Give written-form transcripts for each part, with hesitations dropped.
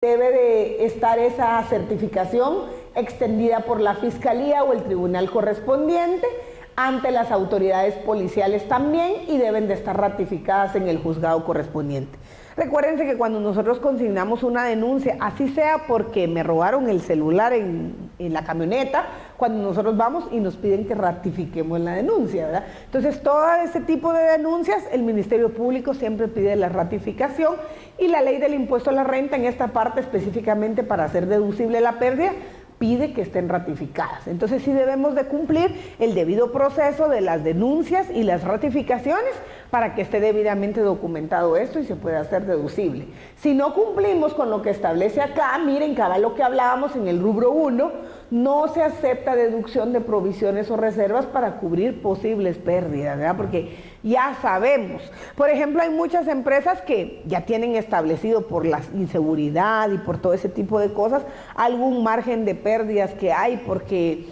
debe de estar esa certificación extendida por la Fiscalía o el tribunal correspondiente ante las autoridades policiales también, y deben de estar ratificadas en el juzgado correspondiente. Recuérdense que cuando nosotros consignamos una denuncia, así sea porque me robaron el celular en la camioneta, cuando nosotros vamos y nos piden que ratifiquemos la denuncia, ¿verdad? Entonces, todo ese tipo de denuncias, el Ministerio Público siempre pide la ratificación, y la ley del impuesto a la renta en esta parte específicamente para hacer deducible la pérdida, pide que estén ratificadas. Entonces sí debemos de cumplir el debido proceso de las denuncias y las ratificaciones para que esté debidamente documentado esto y se pueda hacer deducible. Si no cumplimos con lo que establece acá, miren, cabal lo que hablábamos en el rubro 1, no se acepta deducción de provisiones o reservas para cubrir posibles pérdidas, ¿verdad? Porque ya sabemos, por ejemplo, hay muchas empresas que ya tienen establecido por la inseguridad y por todo ese tipo de cosas algún margen de pérdidas que hay, porque,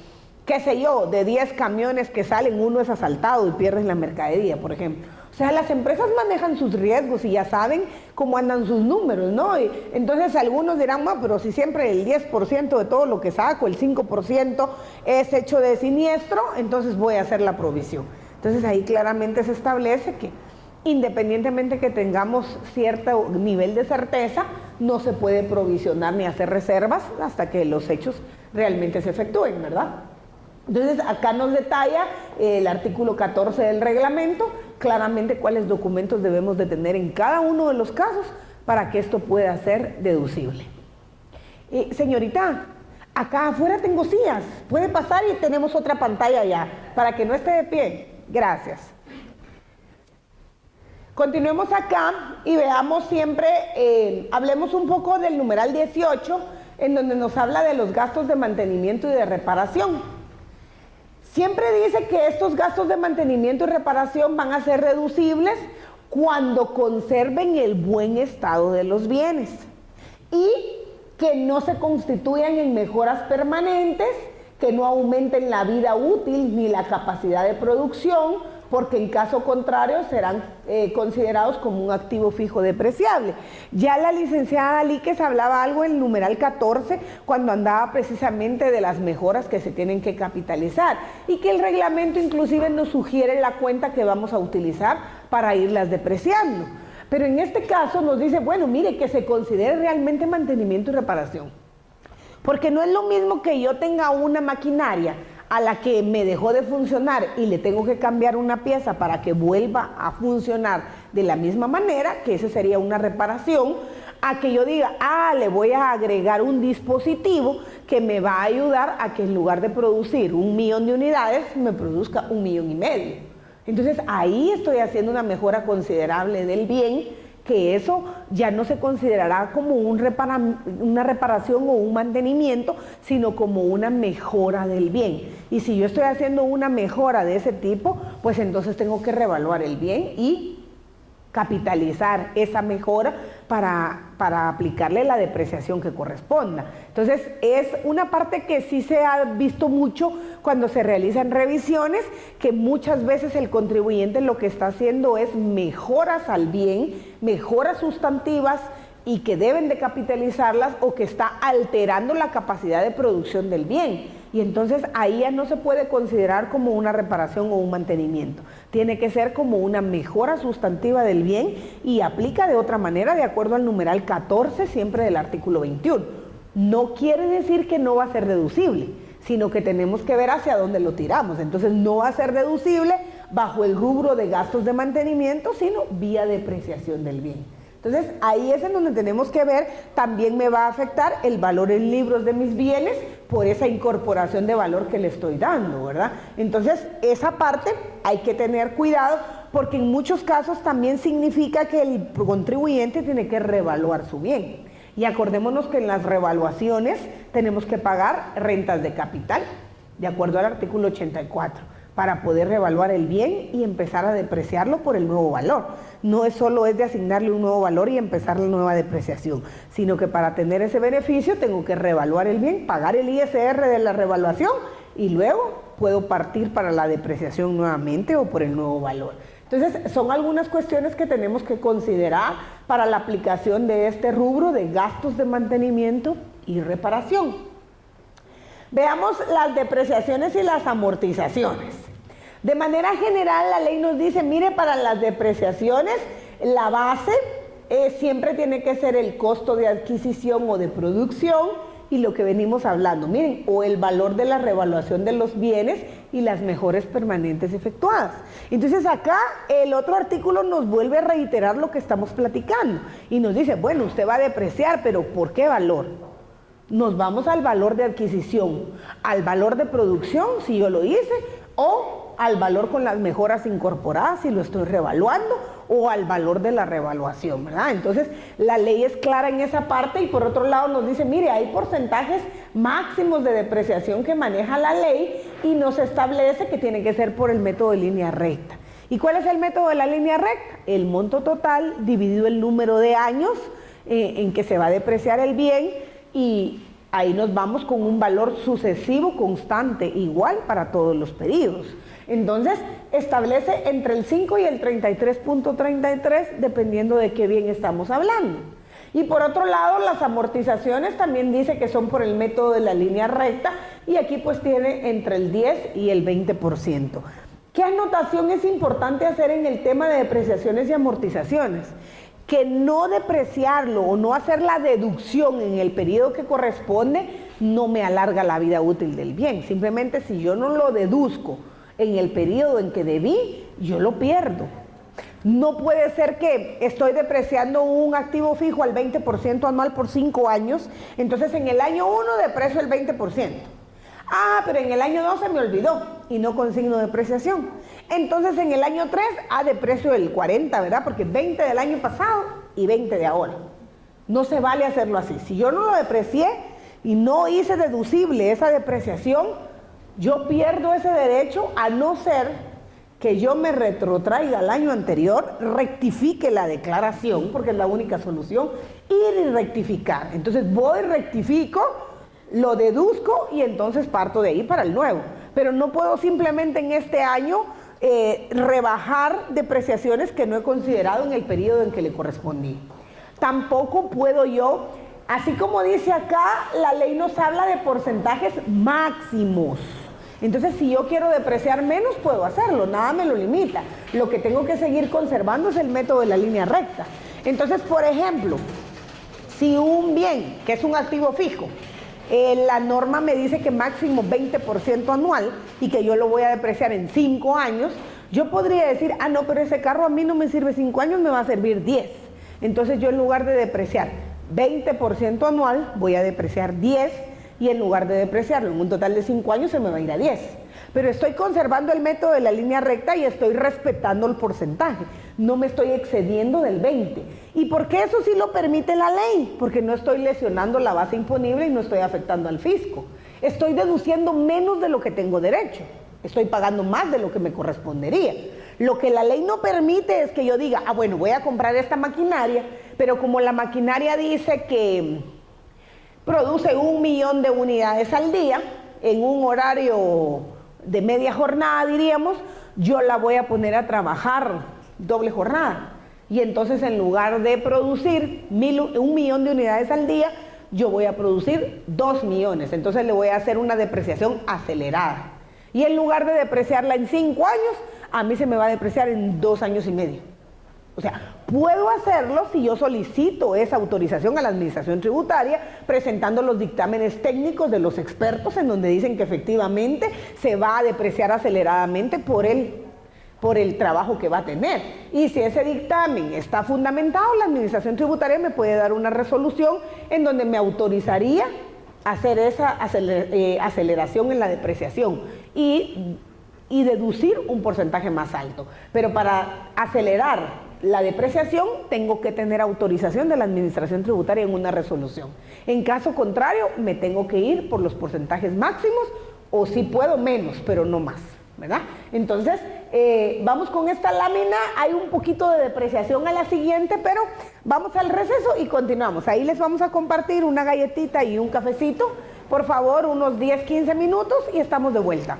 qué sé yo, de 10 camiones que salen, uno es asaltado y pierden la mercadería, por ejemplo. O sea, las empresas manejan sus riesgos y ya saben cómo andan sus números, ¿no? Y entonces algunos dirán, no, pero si siempre el 10% de todo lo que saco, el 5% es hecho de siniestro, entonces voy a hacer la provisión. Entonces ahí claramente se establece que independientemente que tengamos cierto nivel de certeza, no se puede provisionar ni hacer reservas hasta que los hechos realmente se efectúen, ¿verdad? Entonces acá nos detalla el artículo 14 del reglamento claramente cuáles documentos debemos de tener en cada uno de los casos para que esto pueda ser deducible. Señorita, acá afuera tengo sillas, puede pasar y tenemos otra pantalla ya, para que no esté de pie. Gracias. Continuemos acá y veamos siempre, hablemos un poco del numeral 18, en donde nos habla de los gastos de mantenimiento y de reparación. Siempre dice que estos gastos de mantenimiento y reparación van a ser reducibles cuando conserven el buen estado de los bienes y que no se constituyan en mejoras permanentes, que no aumenten la vida útil ni la capacidad de producción, porque en caso contrario serán considerados como un activo fijo depreciable. Ya la licenciada Líquez hablaba algo en el numeral 14 cuando andaba precisamente de las mejoras que se tienen que capitalizar y que el reglamento inclusive nos sugiere la cuenta que vamos a utilizar para irlas depreciando. Pero en este caso nos dice, bueno, mire, que se considere realmente mantenimiento y reparación. Porque no es lo mismo que yo tenga una maquinaria a la que me dejó de funcionar y le tengo que cambiar una pieza para que vuelva a funcionar de la misma manera, que esa sería una reparación, a que yo diga, le voy a agregar un dispositivo que me va a ayudar a que en lugar de producir 1 millón de unidades, me produzca 1,5 millones. Entonces ahí estoy haciendo una mejora considerable del bien, que eso ya no se considerará como una reparación o un mantenimiento, sino como una mejora del bien. Y si yo estoy haciendo una mejora de ese tipo, pues entonces tengo que reevaluar el bien y capitalizar esa mejora para aplicarle la depreciación que corresponda. Entonces es una parte que sí se ha visto mucho cuando se realizan revisiones, que muchas veces el contribuyente lo que está haciendo es mejoras al bien, mejoras sustantivas y que deben de capitalizarlas, o que está alterando la capacidad de producción del bien. Y entonces ahí ya no se puede considerar como una reparación o un mantenimiento. Tiene que ser como una mejora sustantiva del bien y aplica de otra manera de acuerdo al numeral 14 siempre del artículo 21. No quiere decir que no va a ser deducible, sino que tenemos que ver hacia dónde lo tiramos. Entonces no va a ser deducible bajo el rubro de gastos de mantenimiento, sino vía depreciación del bien. Entonces ahí es en donde tenemos que ver, también me va a afectar el valor en libros de mis bienes por esa incorporación de valor que le estoy dando, ¿verdad? Entonces esa parte hay que tener cuidado, porque en muchos casos también significa que el contribuyente tiene que reevaluar su bien. Y acordémonos que en las revaluaciones tenemos que pagar rentas de capital, de acuerdo al artículo 84. Para poder reevaluar el bien y empezar a depreciarlo por el nuevo valor. No es solo de asignarle un nuevo valor y empezar la nueva depreciación, sino que para tener ese beneficio tengo que reevaluar el bien, pagar el ISR de la revaluación y luego puedo partir para la depreciación nuevamente o por el nuevo valor. Entonces son algunas cuestiones que tenemos que considerar para la aplicación de este rubro de gastos de mantenimiento y reparación. Veamos las depreciaciones y las amortizaciones. De manera general, la ley nos dice, mire, para las depreciaciones, la base siempre tiene que ser el costo de adquisición o de producción y lo que venimos hablando, miren, o el valor de la revaluación de los bienes y las mejoras permanentes efectuadas. Entonces acá el otro artículo nos vuelve a reiterar lo que estamos platicando y nos dice, bueno, usted va a depreciar, pero ¿por qué valor? Nos vamos al valor de adquisición, al valor de producción, si yo lo hice, o al valor con las mejoras incorporadas, si lo estoy revaluando, o al valor de la revaluación, ¿verdad? Entonces, la ley es clara en esa parte y por otro lado nos dice, mire, hay porcentajes máximos de depreciación que maneja la ley y nos establece que tiene que ser por el método de línea recta. ¿Y cuál es el método de la línea recta? El monto total dividido el número de años en que se va a depreciar el bien y ahí nos vamos con un valor sucesivo constante, igual para todos los periodos. Entonces, establece entre el 5 y el 33.33, dependiendo de qué bien estamos hablando. Y por otro lado, las amortizaciones también dice que son por el método de la línea recta, y aquí pues tiene entre el 10 y el 20%. ¿Qué anotación es importante hacer en el tema de depreciaciones y amortizaciones? Que no depreciarlo o no hacer la deducción en el periodo que corresponde no me alarga la vida útil del bien. Simplemente si yo no lo deduzco en el periodo en que debí, yo lo pierdo. No puede ser que estoy depreciando un activo fijo al 20% anual por 5 años, entonces en el año 1 deprecio el 20%. Ah, pero en el año 2 se me olvidó y no consigno depreciación. Entonces en el año 3, deprecio el 40, ¿verdad? Porque 20 del año pasado y 20 de ahora. No se vale hacerlo así. Si yo no lo deprecié y no hice deducible esa depreciación, yo pierdo ese derecho a no ser que yo me retrotraiga al año anterior, rectifique la declaración, porque es la única solución, ir y rectificar. Entonces voy, rectifico, lo deduzco y entonces parto de ahí para el nuevo. Pero no puedo simplemente en este año rebajar depreciaciones que no he considerado en el periodo en que le correspondí. Tampoco puedo yo, así como dice acá, la ley nos habla de porcentajes máximos. Entonces, si yo quiero depreciar menos, puedo hacerlo, nada me lo limita. Lo que tengo que seguir conservando es el método de la línea recta. Entonces, por ejemplo, si un bien, que es un activo fijo, la norma me dice que máximo 20% anual y que yo lo voy a depreciar en 5 años, yo podría decir, no, pero ese carro a mí no me sirve 5 años, me va a servir 10. Entonces yo en lugar de depreciar 20% anual, voy a depreciar 10 y en lugar de depreciarlo en un total de 5 años se me va a ir a 10. Pero estoy conservando el método de la línea recta y estoy respetando el porcentaje. No me estoy excediendo del 20. ¿Y por qué eso sí lo permite la ley? Porque no estoy lesionando la base imponible y no estoy afectando al fisco. Estoy deduciendo menos de lo que tengo derecho. Estoy pagando más de lo que me correspondería. Lo que la ley no permite es que yo diga, bueno, voy a comprar esta maquinaria, pero como la maquinaria dice que produce 1 millón de unidades al día, en un horario de media jornada, diríamos, yo la voy a poner a trabajar doble jornada. Y entonces en lugar de producir 1 millón de unidades al día, yo voy a producir 2 millones. Entonces le voy a hacer una depreciación acelerada. Y en lugar de depreciarla en 5 años, a mí se me va a depreciar en 2 años y medio. O sea, puedo hacerlo si yo solicito esa autorización a la Administración Tributaria, presentando los dictámenes técnicos de los expertos en donde dicen que efectivamente se va a depreciar aceleradamente por el trabajo que va a tener. Y si ese dictamen está fundamentado, la Administración Tributaria me puede dar una resolución en donde me autorizaría hacer esa aceleración en la depreciación y deducir un porcentaje más alto. Pero para acelerar la depreciación tengo que tener autorización de la Administración Tributaria en una resolución. En caso contrario, me tengo que ir por los porcentajes máximos o si puedo menos, pero no más, ¿verdad? Entonces, vamos con esta lámina. Hay un poquito de depreciación a la siguiente, pero vamos al receso y continuamos. Ahí les vamos a compartir una galletita y un cafecito. Por favor, unos 10-15 minutos y estamos de vuelta.